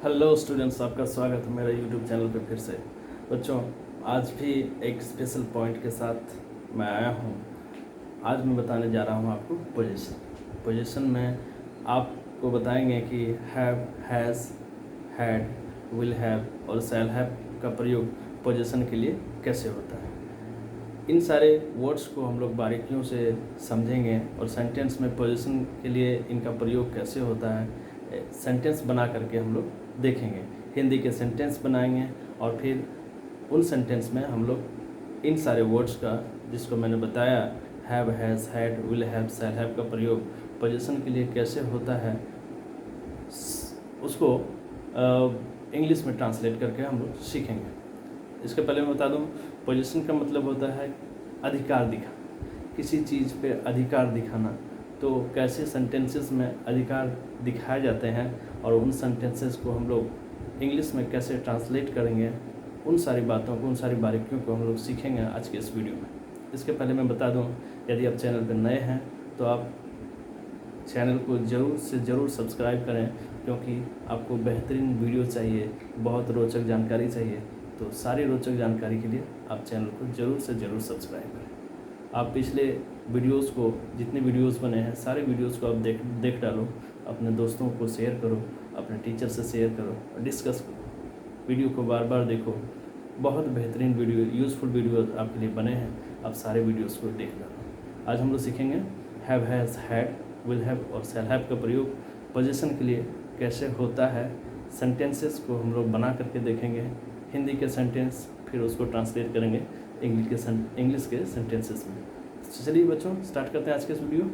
Hello students, आपका स्वागत है मेरा यूट्यूब चैनल पे फिर से। बच्चों, आज भी एक स्पेशल पॉइंट के साथ मैं आया हूँ। आज मैं बताने जा रहा हूँ आपको पोजीशन में आपको बताएंगे कि have, has, had, will have और शैल हैव का प्रयोग पोजीशन के लिए कैसे होता है। इन सारे वर्ड्स को हम लोग बारीकियों से समझेंगे और सेंटेंस में पोजीशन के लिए इनका प्रयोग कैसे होता है सेंटेंस बना करके हम लोग देखेंगे। हिंदी के सेंटेंस बनाएंगे और फिर उन सेंटेंस में हम लोग इन सारे वर्ड्स का, जिसको मैंने बताया, have, has, had, will have, shall have का प्रयोग पोजीशन के लिए कैसे होता है, उसको इंग्लिश में ट्रांसलेट करके हम लोग सीखेंगे। इसके पहले मैं बता दूं, पोजीशन का मतलब होता है अधिकार दिखाना, किसी चीज़ पे अधिकार दिखाना। तो कैसे सेंटेंसेस में अधिकार दिखाए जाते हैं और उन सेंटेंसेस को हम लोग इंग्लिश में कैसे ट्रांसलेट करेंगे, उन सारी बातों को, उन सारी बारीकियों को हम लोग सीखेंगे आज के इस वीडियो में। इसके पहले मैं बता दूं, यदि आप चैनल पर नए हैं तो आप चैनल को ज़रूर से ज़रूर सब्सक्राइब करें, क्योंकि आपको बेहतरीन वीडियो चाहिए, बहुत रोचक जानकारी चाहिए। तो सारी रोचक जानकारी के लिए आप चैनल को ज़रूर से ज़रूर सब्सक्राइब करें। आप पिछले वीडियोस को, जितने वीडियोस बने हैं सारे वीडियोस को आप देख डालो, अपने दोस्तों को शेयर करो, अपने टीचर से शेयर करो और डिस्कस करो। वीडियो को बार बार देखो, बहुत बेहतरीन वीडियो, यूज़फुल वीडियो आपके लिए बने हैं। आप सारे वीडियोस को देख डालो। आज हम लोग सीखेंगे have, has, had, will have और शैल हैव का प्रयोग पोजीशन के लिए कैसे होता है। सेंटेंसेस को हम लोग बना करके देखेंगे, हिंदी के सेंटेंस, फिर उसको ट्रांसलेट करेंगे इंग्लिश के सेंटेंसेस में। चलिए बच्चों, स्टार्ट करते हैं आज के इस वीडियो।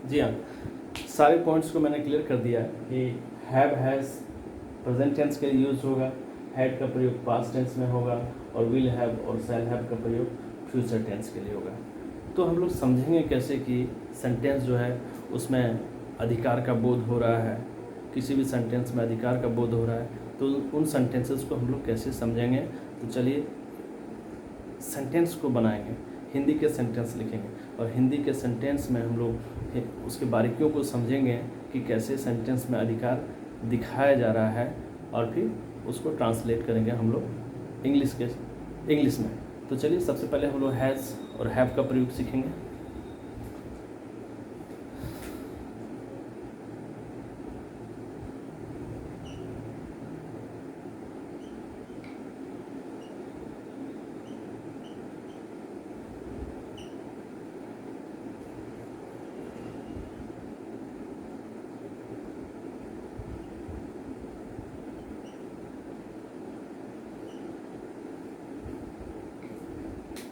जी हाँ, सारे पॉइंट्स को मैंने क्लियर कर दिया है कि हैव, हैज़ प्रेजेंट टेंस के लिए यूज़ होगा, हैड का प्रयोग पास्ट टेंस में होगा और विल हैव और शैल हैव का प्रयोग फ्यूचर टेंस के लिए होगा। तो हम लोग समझेंगे कैसे कि सेंटेंस जो है उसमें अधिकार का बोध हो रहा है, किसी भी सेंटेंस में अधिकार का बोध हो रहा है, तो उन सेंटेंसेस को हम लोग कैसे समझेंगे। तो चलिए सेंटेंस को बनाएंगे, हिंदी के सेंटेंस लिखेंगे और हिंदी के सेंटेंस में हम लोग उसके बारीकियों को समझेंगे कि कैसे सेंटेंस में अधिकार दिखाया जा रहा है और फिर उसको ट्रांसलेट करेंगे हम लोग इंग्लिश में। तो चलिए सबसे पहले हम लोग हैज़ और हैव का प्रयोग सीखेंगे।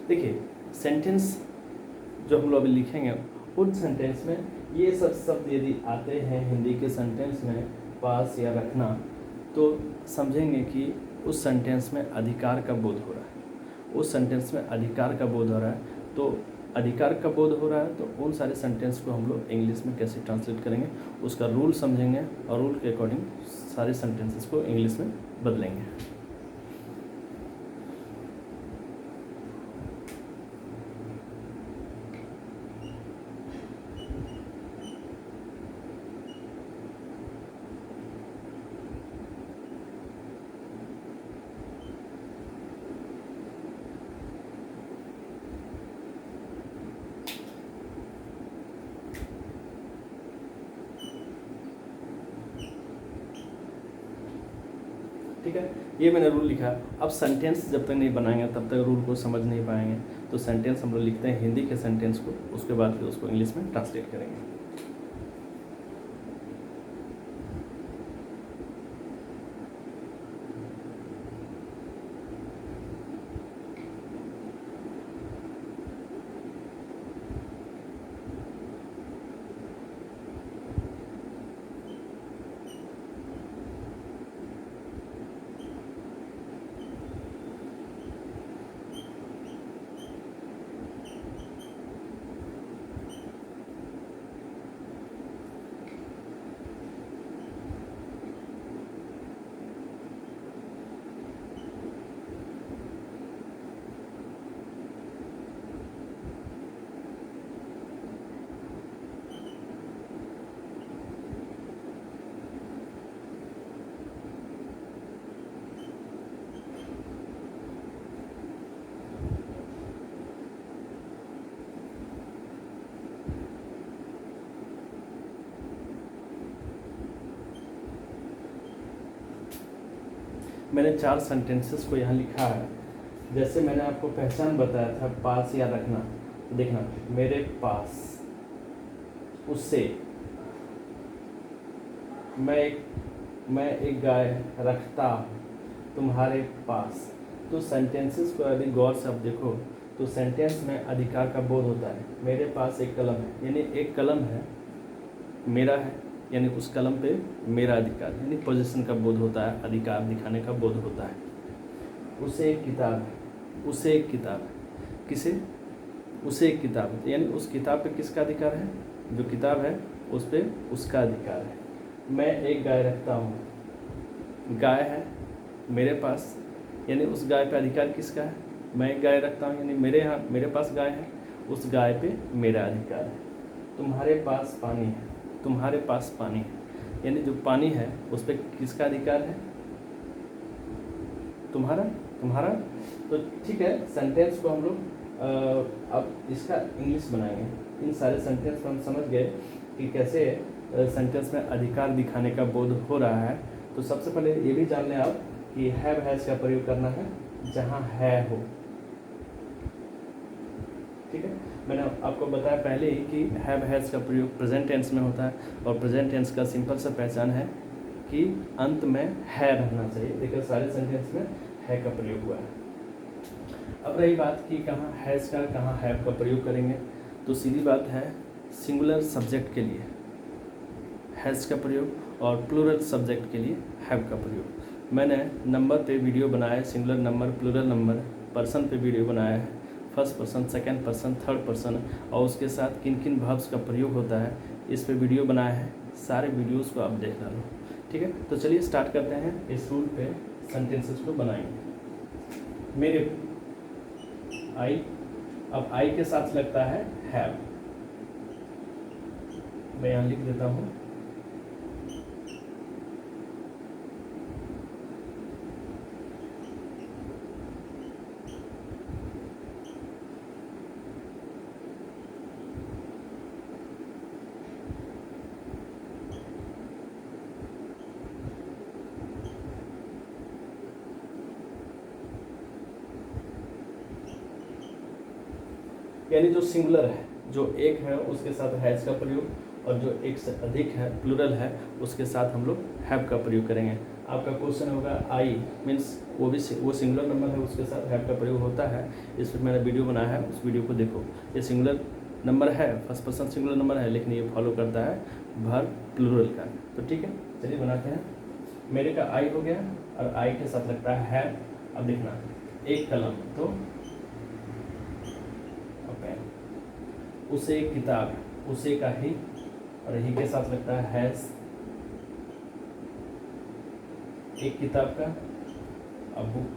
देखिए, सेंटेंस जो हम लोग अभी लिखेंगे, उन सेंटेंस में ये सब शब्द यदि आते हैं हिंदी के सेंटेंस में, पास या रखना, तो समझेंगे कि उस सेंटेंस में अधिकार का बोध हो रहा है। उस सेंटेंस में अधिकार का बोध हो रहा है, तो अधिकार का बोध हो रहा है तो उन सारे सेंटेंस को हम लोग इंग्लिश में कैसे ट्रांसलेट करेंगे, उसका रूल समझेंगे और रूल के अकॉर्डिंग सारे सेंटेंसेस को इंग्लिश में बदलेंगे। ठीक है, ये मैंने रूल लिखा। अब सेंटेंस जब तक नहीं बनाएंगे तब तक रूल को समझ नहीं पाएंगे। तो सेंटेंस हम लोग लिखते हैं हिंदी के सेंटेंस को, उसके बाद फिर उसको इंग्लिश में ट्रांसलेट करेंगे। मैंने 4 सेंटेंसेस को यहाँ लिखा है। जैसे मैंने आपको पहचान बताया था, पास याद रखना। तो देखना, मेरे पास, उससे, मैं एक गाय रखता हूँ, तुम्हारे पास। तो सेंटेंसेस को यदि गौर से आप देखो तो सेंटेंस में अधिकार का बोध होता है। मेरे पास एक कलम है, यानी एक कलम है, मेरा है, यानी उस कलम पे मेरा अधिकार, यानी पोजीशन का बोध होता है, अधिकार दिखाने का बोध होता है। उसे एक किताब है, उसे एक किताब है, किसे, उसे एक किताब है, यानी उस किताब पे किसका अधिकार है, जो किताब है उस पर उसका अधिकार है। मैं एक गाय रखता हूँ, गाय है मेरे पास, यानी उस गाय पे अधिकार किसका है, मैं एक गाय रखता हूँ, यानी मेरे पास गाय है, उस गाय पे मेरा अधिकार है। तुम्हारे पास पानी है, तुम्हारे पास पानी है, यानी जो पानी है उस पर किसका अधिकार है, तुम्हारा। तो ठीक है, सेंटेंस को हम लोग अब इसका इंग्लिश बनाएंगे। इन सारे सेंटेंस को हम समझ गए कि कैसे सेंटेंस में अधिकार दिखाने का बोध हो रहा है। तो सबसे पहले ये भी जान लें आप कि हैव हैज़ का प्रयोग करना है जहाँ है हो। ठीक है, मैंने आपको बताया पहले ही कि हैव हैज़ का प्रयोग प्रेजेंट टेंस में होता है, और प्रेजेंट टेंस का सिंपल सा पहचान है कि अंत में है रहना चाहिए। देखिए सारे सेंटेंस में है का प्रयोग हुआ है। अब रही बात कि कहाँ हैज़ का कहाँ हैव का प्रयोग करेंगे, तो सीधी बात है सिंगुलर सब्जेक्ट के लिए हैज़ का प्रयोग और प्लूरल सब्जेक्ट के लिए हैव का प्रयोग। मैंने नंबर पे वीडियो बनाया है, singular number, plural number, person पे वीडियो बनाया है, first person, second person, third person, और उसके साथ किन किन वर्ब्स का प्रयोग होता है इस पे वीडियो बनाया है। सारे वीडियोस को आप देख लो। ठीक है, तो चलिए स्टार्ट करते हैं। इस रूल पे सेंटेंसेस को बनाएंगे। मेरे आई, अब आई के साथ लगता है हैव। मैं यहाँ लिख देता हूँ यानी जो सिंगुलर है, जो एक है उसके साथ हैज़ का प्रयोग, और जो एक से अधिक है प्लूरल है उसके साथ हम लोग हैव का प्रयोग करेंगे। आपका क्वेश्चन होगा आई मीन्स वो सिंगुलर नंबर है, उसके साथ हैव का प्रयोग होता है। इस पर मैंने वीडियो बनाया है, उस वीडियो को देखो। ये सिंगुलर नंबर है, फर्स्ट पर्सन सिंगुलर नंबर है, लेकिन ये फॉलो करता है वर्ब प्लूरल का। तो ठीक है, चलिए बनाते हैं। मेरे का आई हो गया और आई के साथ लगता है हैव। अब देखना, एक कलम, तो उसे एक किताब, उसे का ही, और ही के साथ लगता है हैज़, एक किताब का, अ बुक।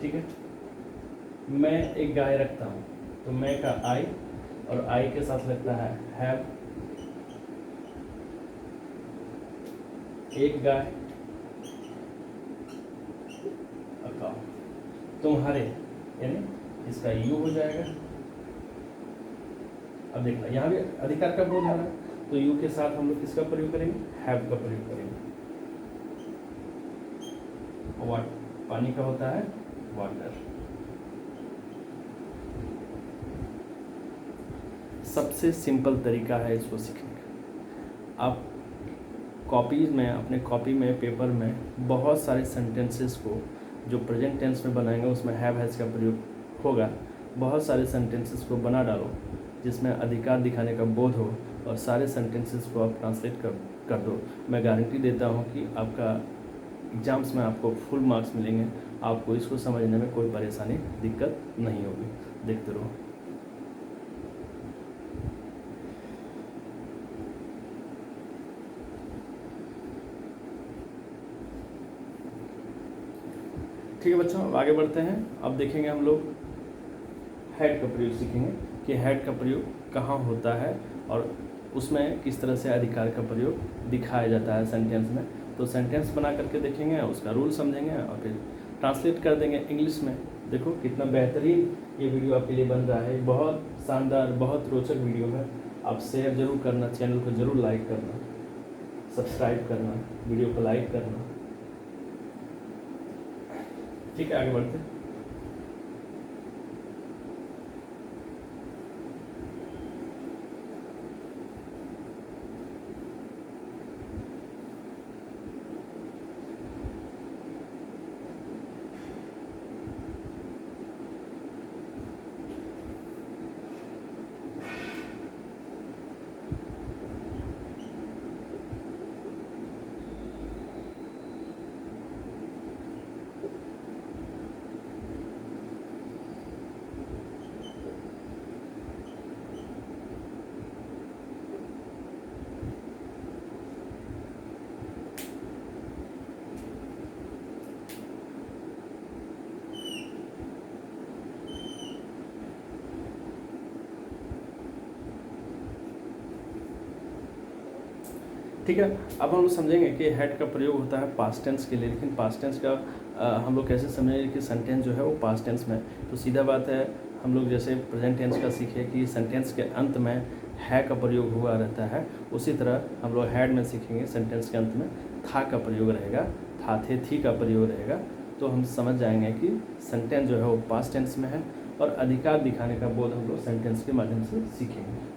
ठीक है, मैं एक गाय रखता हूँ, तो मैं का आई, और आई के साथ लगता है हैव, एक गाय, अ काउ। तुम्हारे, यानी इसका यू हो जाएगा। अब देखना यहाँ भी अधिकार का बोध है, तो यू के साथ हम लोग किसका प्रयोग करेंगे, हैव का प्रयोग करेंगे। पानी का होता है वाटर। सबसे सिंपल तरीका है इसको सीखने का। आप कॉपीज में, अपने कॉपी में, पेपर में बहुत सारे सेंटेंसेस को जो प्रेजेंट टेंस में बनाएंगे उसमें हैव हैज़ का प्रयोग होगा। बहुत सारे सेंटेंसेस को बना डालो जिसमें अधिकार दिखाने का बोध हो और सारे सेंटेंसेस को आप ट्रांसलेट कर दो। मैं गारंटी देता हूँ कि आपका एग्ज़ाम्स में आपको फुल मार्क्स मिलेंगे। आपको इसको समझने में कोई परेशानी, दिक्कत नहीं होगी। देखते रहो। ठीक है बच्चों, अब आगे बढ़ते हैं। अब देखेंगे हम लोग हैड का प्रयोग सीखेंगे कि हैड का प्रयोग कहाँ होता है और उसमें किस तरह से अधिकार का प्रयोग दिखाया जाता है सेंटेंस में। तो सेंटेंस बना करके देखेंगे, उसका रूल समझेंगे और फिर ट्रांसलेट कर देंगे इंग्लिश में। देखो कितना बेहतरीन ये वीडियो आपके लिए बन रहा है। बहुत शानदार, बहुत रोचक वीडियो है। आप शेयर जरूर करना, चैनल को जरूर लाइक करना, सब्सक्राइब करना, वीडियो को लाइक करना। ठीक है, आगे बढ़ते हैं। ठीक है, अब हम लोग समझेंगे कि हैड का प्रयोग होता है पास्ट टेंस के लिए। लेकिन पास्ट टेंस का हम लोग कैसे समझेंगे कि सेंटेंस जो है वो पास्ट टेंस में। तो सीधा बात है, हम लोग जैसे प्रेजेंट टेंस का सीखे कि सेंटेंस के अंत में है का प्रयोग हुआ रहता है, उसी तरह हम लोग हैड में सीखेंगे सेंटेंस के अंत में था का प्रयोग रहेगा, था, थे, थी का प्रयोग रहेगा। तो हम समझ जाएंगे कि सेंटेंस जो है वो पास्ट टेंस में है और अधिकार दिखाने का बोध हम लोग सेंटेंस के माध्यम से सीखेंगे।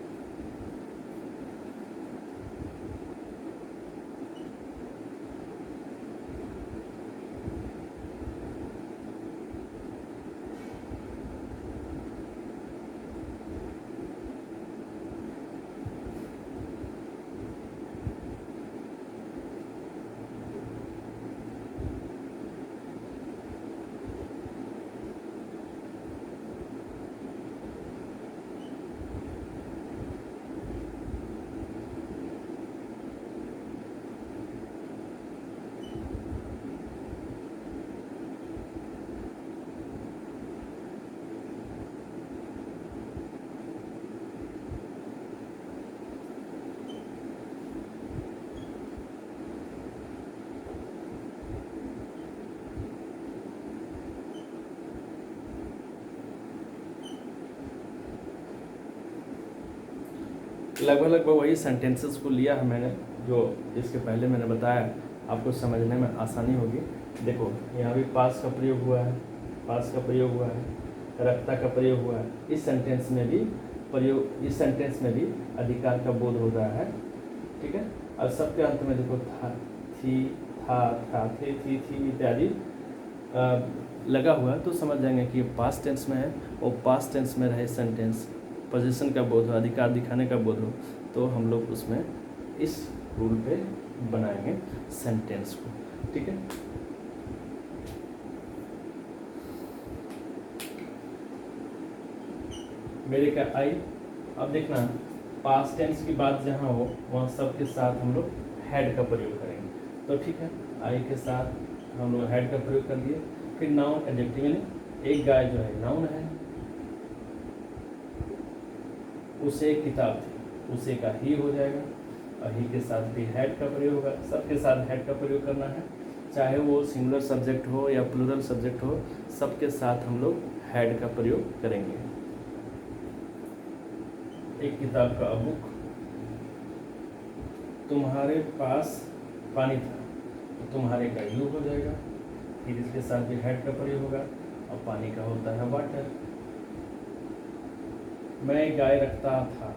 लगभग वही सेंटेंसेस को लिया है मैंने, जो इसके पहले मैंने बताया, आपको समझने में आसानी होगी। देखो यहाँ भी पास का प्रयोग हुआ है, पास का प्रयोग हुआ है, रखता का प्रयोग हुआ है। इस सेंटेंस में भी अधिकार का बोध हो रहा है। ठीक है, और सबके अंत में देखो था, थी, था, थे, थी इत्यादि लगा हुआ है। तो समझ जाएंगे कि पास्ट टेंस में है और पास्ट टेंस में रहे सेंटेंस पोजीशन का बोध हो, अधिकार दिखाने का बोध हो, तो हम लोग उसमें इस रूल पे बनाएंगे सेंटेंस को। ठीक है, मेरे का आई। अब देखना, पास्ट टेंस की बात जहाँ हो वहाँ सबके साथ हम लोग हैड का प्रयोग करेंगे। तो ठीक है, आई के साथ हम लोग हैड का प्रयोग कर दिए। फिर नाउन एडजेक्टिव में एक गाय जो है नाउन है, उसे किताब थी, उसे का ही हो जाएगा और ही के साथ भी हैड का प्रयोग होगा। सबके साथ हैड का प्रयोग करना है, चाहे वो सिंगुलर सब्जेक्ट हो या प्लूरल सब्जेक्ट हो, सबके साथ हम लोग हैड का प्रयोग करेंगे। एक किताब का बुक, तुम्हारे पास पानी था, तो तुम्हारे का यू हो जाएगा। फिर इसके साथ भी हैड का प्रयोग होगा और पानी का होता है वाटर। मैं गाय रखता था,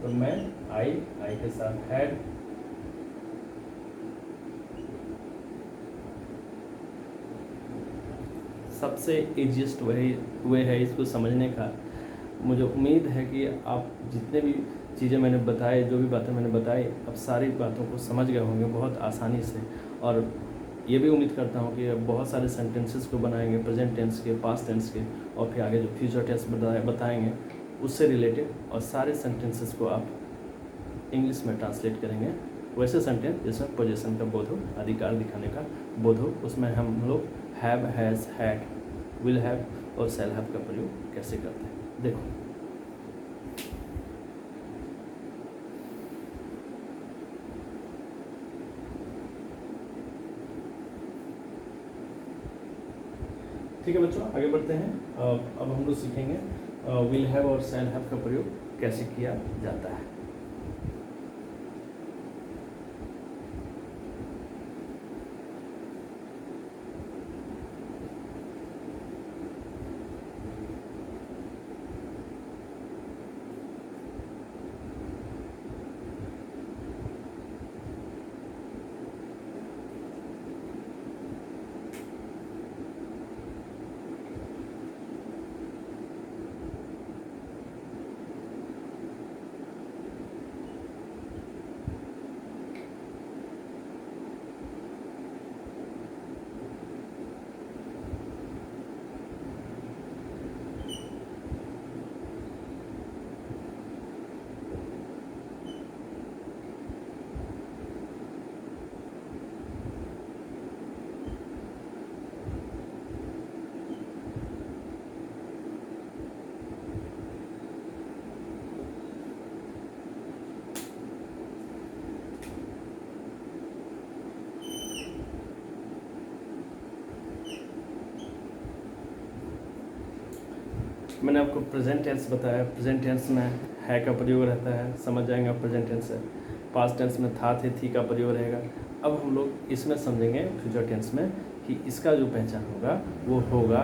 तो मैं आई के साथ हैड। सबसे इजीएस्ट वे है इसको समझने का। मुझे उम्मीद है कि आप जितने भी चीज़ें मैंने बताए, जो भी बातें मैंने बताई, आप सारी बातों को समझ गए होंगे बहुत आसानी से। और ये भी उम्मीद करता हूँ कि बहुत सारे सेंटेंसेस को बनाएंगे, प्रेजेंट टेंस के, पास्ट टेंस के, और फिर आगे जो फ्यूचर टेंस बताएंगे उससे रिलेटेड, और सारे सेंटेंसेस को आप इंग्लिश में ट्रांसलेट करेंगे। वैसे सेंटेंस जिसमें पोजीशन का बोध हो, अधिकार दिखाने का बोध हो, उसमें हम लोग have, has, had, will have और शैल हैव का प्रयोग कैसे करते हैं, देखो। ठीक है बच्चों, आगे बढ़ते हैं। अब हम लोग सीखेंगे विल हैव और शैल हैव का प्रयोग कैसे किया जाता है। मैंने आपको प्रेजेंट टेंस बताया। प्रेजेंट टेंस में है का प्रयोग रहता है, समझ जाएंगे आप प्रेजेंट टेंस है। पास्ट टेंस में था, थे, थी का प्रयोग रहेगा। अब हम लोग इसमें समझेंगे फ्यूचर टेंस में कि इसका जो पहचान होगा वो होगा,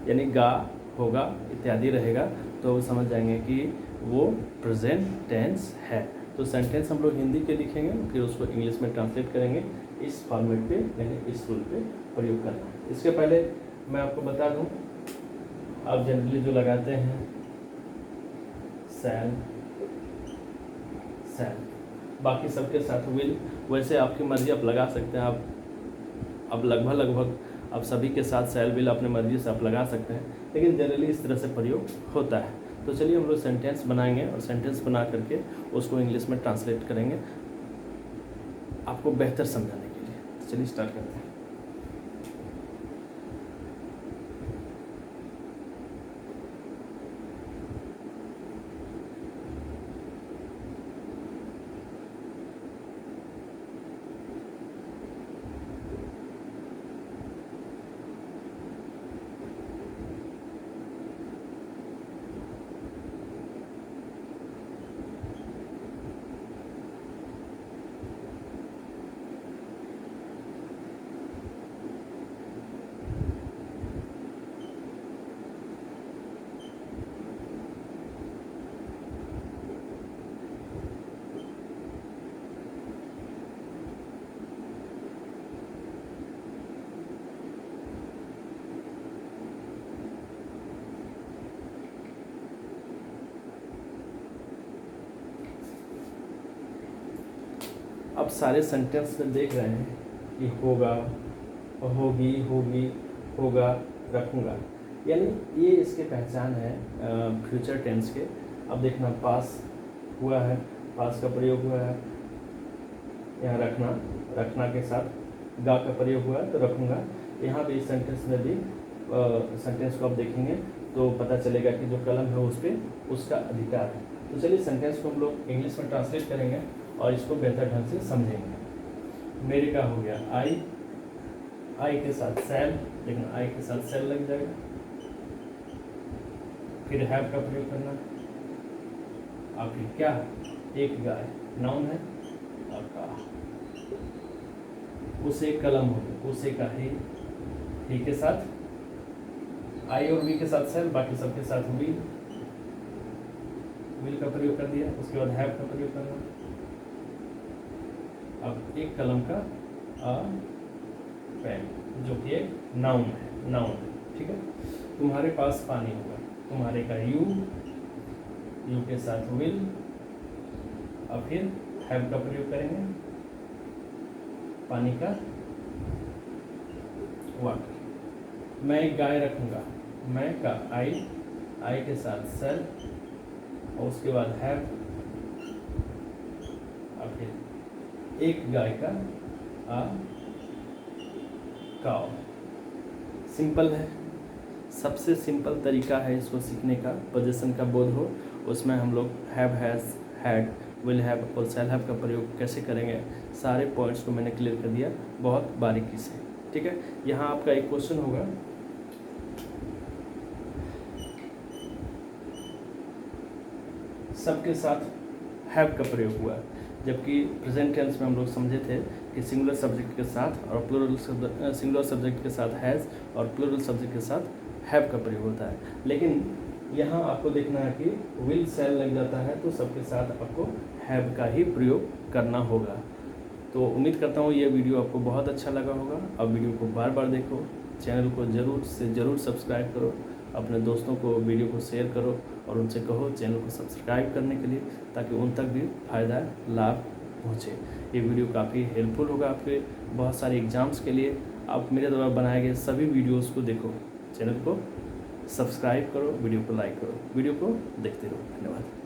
यानी गा, होगा इत्यादि रहेगा, तो समझ जाएंगे कि वो प्रेजेंट टेंस है। तो सेंटेंस हम लोग हिंदी के लिखेंगे, फिर उसको इंग्लिश में ट्रांसलेट करेंगे। इस फॉर्मेट पे यानी इस रूल पे प्रयोग करना है। इसके पहले मैं आपको बता दूं, आप जनरली जो लगाते हैं सैल, बाकी सबके साथ विल, वैसे आपकी मर्जी आप लगा सकते हैं। आप लगभग आप सभी के साथ सैल विल अपने मर्जी से आप लगा सकते हैं, लेकिन जनरली इस तरह से प्रयोग होता है। तो चलिए हम लोग सेंटेंस बनाएंगे और सेंटेंस बना करके उसको इंग्लिश में ट्रांसलेट करेंगे आपको बेहतर समझाने के लिए। तो चलिए स्टार्ट करते हैं। अब सारे सेंटेंस में देख रहे हैं कि होगा, होगी, होगी, होगा, रखूँगा, यानी ये इसके पहचान है फ्यूचर टेंस के। अब देखना, पास हुआ है, पास का प्रयोग हुआ है, यहाँ रखना के साथ गा का प्रयोग हुआ है, तो रखूँगा। यहाँ भी इस सेंटेंस में भी सेंटेंस को आप देखेंगे तो पता चलेगा कि जो कलम है उस पर उसका अधिकार है। तो चलिए सेंटेंस को हम लोग इंग्लिश में ट्रांसलेट करेंगे और इसको बेहतर ढंग से समझेंगे। मेरे का हो गया आई के साथ सैल, लेकिन आई के साथ सेल लग जाएगा। फिर हैव का प्रयोग करना। आखिर क्या, एक गाय, नाउन है, और का उसे कलम हो गया, उसे का ही के साथ आई और वी के साथ सेल, बाकी सबके साथ विल का प्रयोग कर दिया। उसके बाद हैव का प्रयोग करना। अब एक कलम का अ पेन, जो कि एक नाउन है, ठीक है। तुम्हारे पास पानी होगा, तुम्हारे का यू के साथ विल, और फिर हैव का प्रयोग करेंगे, पानी का वाटर। मैं एक गाय रखूंगा, मैं का आई के साथ सेल, और उसके बाद हैव, और फिर एक गाय का काउ। सिंपल है, सबसे सिंपल तरीका है इसको सीखने का, पोजीशन का बोध हो। उसमें हम लोग have, has, had, will have और शैल हैव का प्रयोग कैसे करेंगे, सारे पॉइंट्स को मैंने क्लियर कर दिया बहुत बारीकी से, ठीक है। यहाँ आपका एक क्वेश्चन होगा, सबके साथ हैव का प्रयोग हुआ, जबकि प्रेजेंट टेंस में हम लोग समझे थे कि सिंगुलर सब्जेक्ट के साथ और सिंगुलर सब्जेक्ट के साथ हैज़ और प्लूरल सब्जेक्ट के साथ हैव का प्रयोग होता है। लेकिन यहाँ आपको देखना है कि विल शैल लग जाता है, तो सबके साथ आपको हैव का ही प्रयोग करना होगा। तो उम्मीद करता हूँ ये वीडियो आपको बहुत अच्छा लगा होगा। अब वीडियो को बार बार देखो, चैनल को ज़रूर से ज़रूर सब्सक्राइब करो, अपने दोस्तों को वीडियो को शेयर करो और उनसे कहो चैनल को सब्सक्राइब करने के लिए, ताकि उन तक भी फ़ायदा लाभ पहुँचे। ये वीडियो काफ़ी हेल्पफुल होगा आपके बहुत सारे एग्ज़ाम्स के लिए। आप मेरे द्वारा बनाए गए सभी वीडियोज़ को देखो, चैनल को सब्सक्राइब करो, वीडियो को लाइक करो, वीडियो को देखते रहो। धन्यवाद।